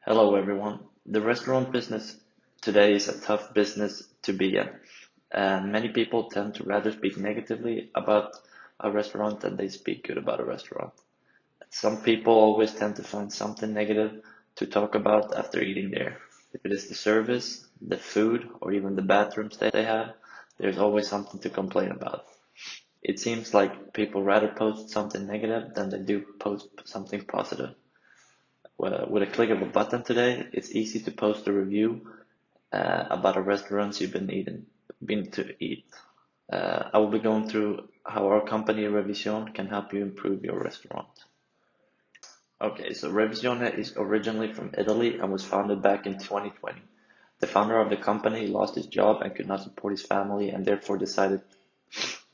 Hello everyone. The restaurant business today is a tough business to be in. Many people tend to rather speak negatively about a restaurant than they speak good about a restaurant. Some people always tend to find something negative to talk about after eating there. If it is the service, the food, or even the bathrooms they have, there's always something to complain about. It seems like people rather post something negative than they do post something positive. Well, with a click of a button today, it's easy to post a review about a restaurant you've been to eat. I will be going through how our company Revisión can help you improve your restaurant. Okay, so Revisione is originally from Italy and was founded back in 2020. The founder of the company lost his job and could not support his family and therefore decided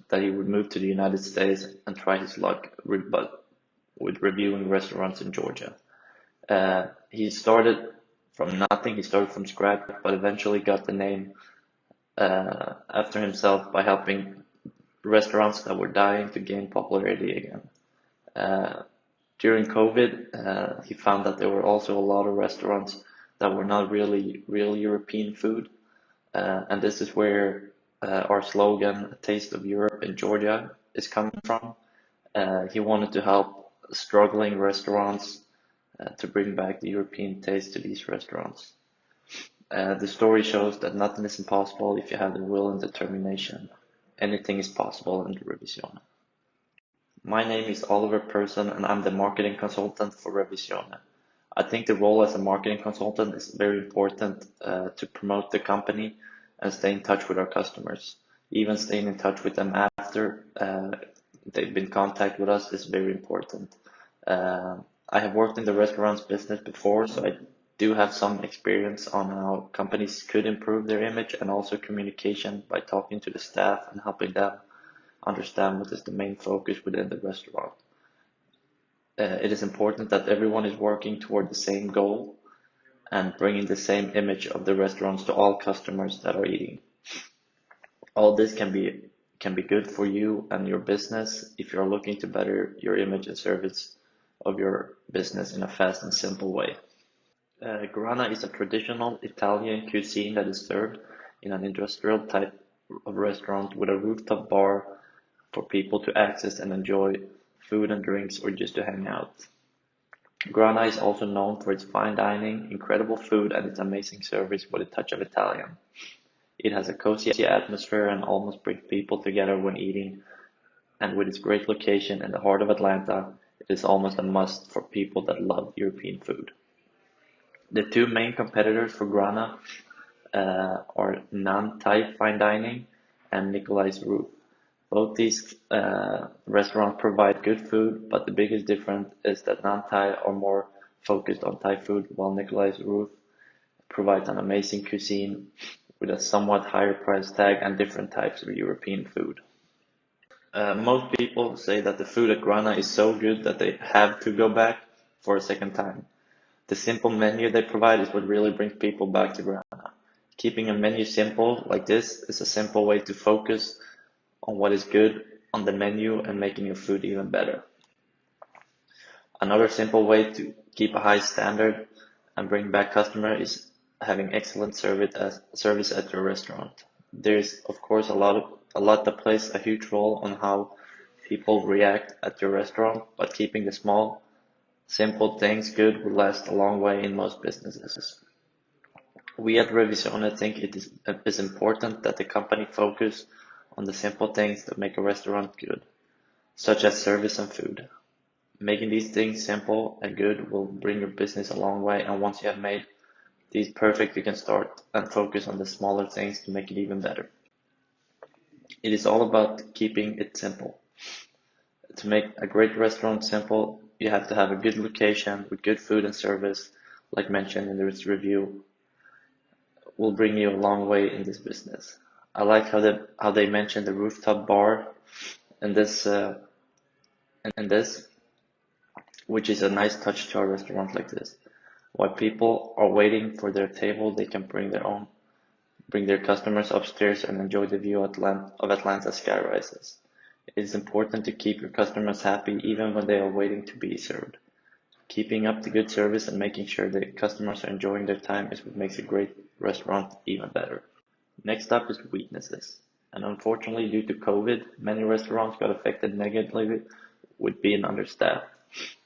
that he would move to the United States and try his luck with reviewing restaurants in Georgia. He started from nothing, he started from scratch, but eventually got the name after himself by helping restaurants that were dying to gain popularity again. Uh, During COVID, he found that there were also a lot of restaurants that were not really real European food, and this is where our slogan, "A Taste of Europe in Georgia," is coming from. He wanted to help struggling restaurants to bring back the European taste to these restaurants. The story shows that nothing is impossible if you have the will and determination. Anything is possible in the Revisione. My name is Oliver Persson and I'm the marketing consultant for Revisione. I think the role as a marketing consultant is very important to promote the company and stay in touch with our customers. Even staying in touch with them after they've been in contact with us is very important. I have worked in the restaurants business before, so I do have some experience on how companies could improve their image and also communication by talking to the staff and helping them understand what is the main focus within the restaurant. It is important that everyone is working toward the same goal and bringing the same image of the restaurants to all customers that are eating. All this can be good for you and your business if you're looking to better your image and service of your business in a fast and simple way. Grana is a traditional Italian cuisine that is served in an industrial type of restaurant with a rooftop bar for people to access and enjoy food and drinks or just to hang out. Grana is also known for its fine dining, incredible food, and its amazing service with a touch of Italian. It has a cozy atmosphere and almost brings people together when eating, and with its great location in the heart of Atlanta, it is almost a must for people that love European food. The two main competitors for Grana are Nan-Thai Fine Dining and Nikolai's Roof. Both these restaurants provide good food, but the biggest difference is that Nan-Thai are more focused on Thai food, while Nikolai's Roof provides an amazing cuisine with a somewhat higher price tag and different types of European food. Most people say that the food at Grana is so good that they have to go back for a second time. The simple menu they provide is what really brings people back to Grana. Keeping a menu simple like this is a simple way to focus on what is good on the menu and making your food even better. Another simple way to keep a high standard and bring back customers is having excellent service at your restaurant. There's of course a lot that plays a huge role on how people react at your restaurant, but keeping the small, simple things good will last a long way in most businesses. We at Revisione think it is important that the company focus on the simple things that make a restaurant good, such as service and food. Making these things simple and good will bring your business a long way, and once you have made these perfect, you can start and focus on the smaller things to make it even better. It is all about keeping it simple. To make a great restaurant simple, you have to have a good location with good food and service, like mentioned in this review, will bring you a long way in this business. I like how they mentioned the rooftop bar in this, which is a nice touch to a restaurant like this. While people are waiting for their table, they can bring their customers upstairs and enjoy the view of Atlanta sky rises. It is important to keep your customers happy even when they are waiting to be served. Keeping up the good service and making sure the customers are enjoying their time is what makes a great restaurant even better. Next up is weaknesses. And unfortunately, due to COVID, many restaurants got affected negatively with being understaffed.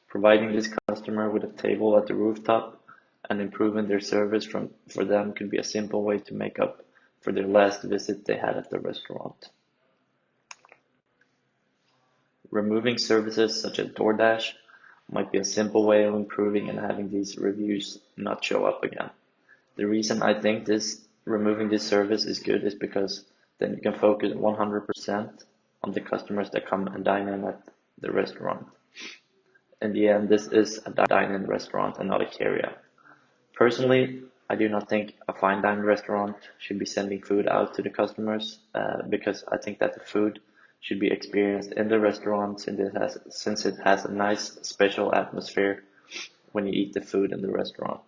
Providing this customer with a table at the rooftop and improving their service for them could be a simple way to make up for their last visit they had at the restaurant. Removing services such as DoorDash might be a simple way of improving and having these reviews not show up again. The reason I think removing this service is good is because then you can focus 100% on the customers that come and dine in at the restaurant. In the end, this is a dine-in restaurant and not a carry-out. Personally, I do not think a fine dining restaurant should be sending food out to the customers because I think that the food should be experienced in the restaurant since it has a nice special atmosphere when you eat the food in the restaurant.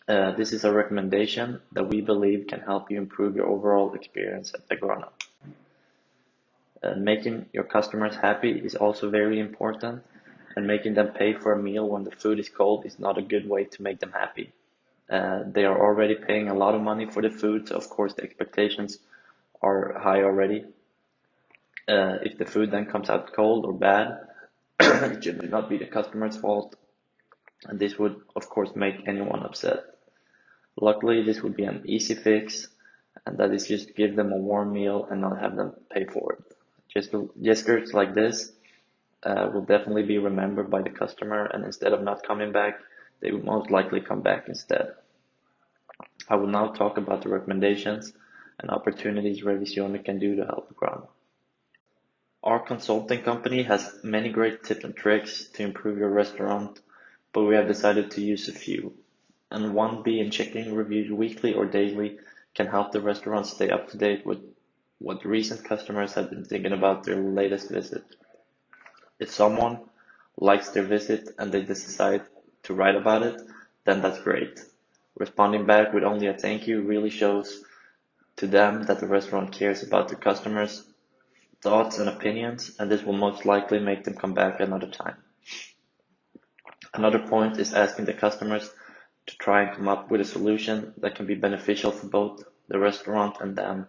This is a recommendation that we believe can help you improve your overall experience at the Grana. Making your customers happy is also very important, and making them pay for a meal when the food is cold is not a good way to make them happy. They are already paying a lot of money for the food, so of course the expectations are high already. If the food then comes out cold or bad, it should not be the customer's fault, and this would of course make anyone upset. Luckily, this would be an easy fix, and that is just give them a warm meal and not have them pay for it. Gestures like this will definitely be remembered by the customer, and instead of not coming back, they will most likely come back instead. I will now talk about the recommendations and opportunities Revisione can do to help Grana. Our consulting company has many great tips and tricks to improve your restaurant, but we have decided to use a few. And one being checking reviews weekly or daily can help the restaurant stay up to date with what recent customers have been thinking about their latest visit. If someone likes their visit and they decide to write about it, then that's great. Responding back with only a thank you really shows to them that the restaurant cares about the customers' thoughts and opinions, and this will most likely make them come back another time. Another point is asking the customers to try and come up with a solution that can be beneficial for both the restaurant and them.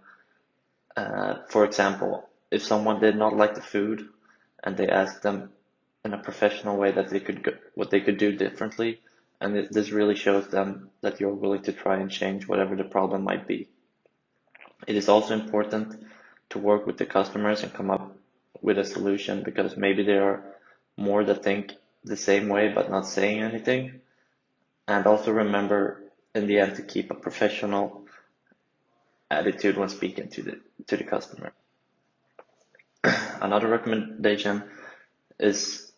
For example, if someone did not like the food and they asked them in a professional way that what they could do differently, and this really shows them that you're willing to try and change whatever the problem might be. It is also important to work with the customers and come up with a solution, because maybe there are more that think the same way but not saying anything. And also remember in the end to keep a professional attitude when speaking to the customer. Another recommendation is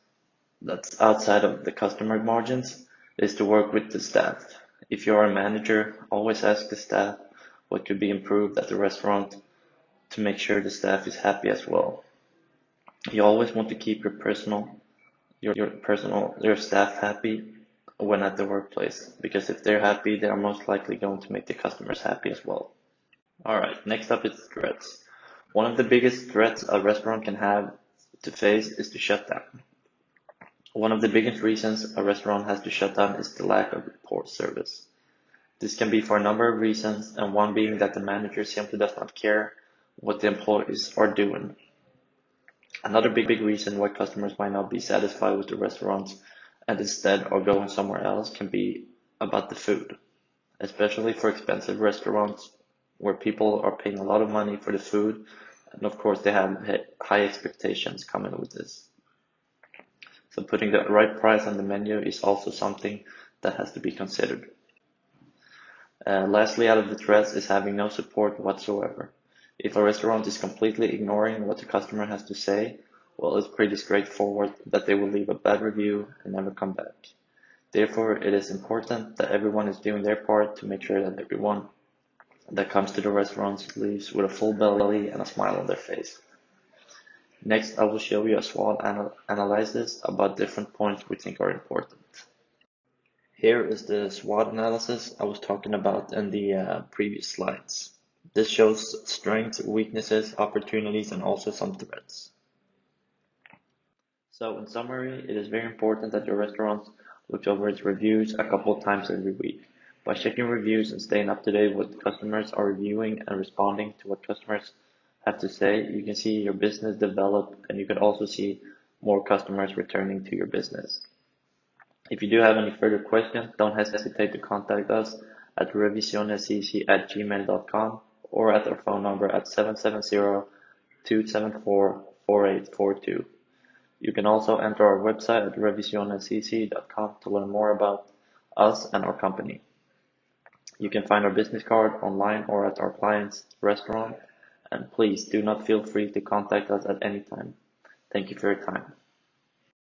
that's outside of the customer margins is to work with the staff. If you're a manager, always ask the staff what could be improved at the restaurant to make sure the staff is happy as well. You always want to keep your staff happy when at the workplace, because if they're happy, they are most likely going to make the customers happy as well. Alright, next up is threats. One of the biggest threats a restaurant can have to face is to shut down. One of the biggest reasons a restaurant has to shut down is the lack of poor service. This can be for a number of reasons, and one being that the manager simply does not care what the employees are doing. Another big reason why customers might not be satisfied with the restaurants and instead are going somewhere else can be about the food, especially for expensive restaurants where people are paying a lot of money for the food, and of course they have high expectations coming with this. So putting the right price on the menu is also something that has to be considered. Lastly, out of the threats is having no support whatsoever. If a restaurant is completely ignoring what the customer has to say, well, it's pretty straightforward that they will leave a bad review and never come back. Therefore, it is important that everyone is doing their part to make sure that everyone that comes to the restaurant leaves with a full belly and a smile on their face. Next, I will show you a SWOT analysis about different points we think are important. Here is the SWOT analysis I was talking about in the previous slides. This shows strengths, weaknesses, opportunities, and also some threats. So in summary, it is very important that your restaurant looks over its reviews a couple of times every week. By checking reviews and staying up to date with what customers are reviewing and responding to what customers have to say, you can see your business develop and you can also see more customers returning to your business. If you do have any further questions, don't hesitate to contact us at revisionescc@gmail.com or at our phone number at 770-274-4842. You can also enter our website at revisionescc.com to learn more about us and our company. You can find our business card online or at our client's restaurant, and please do not feel free to contact us at any time. Thank you for your time.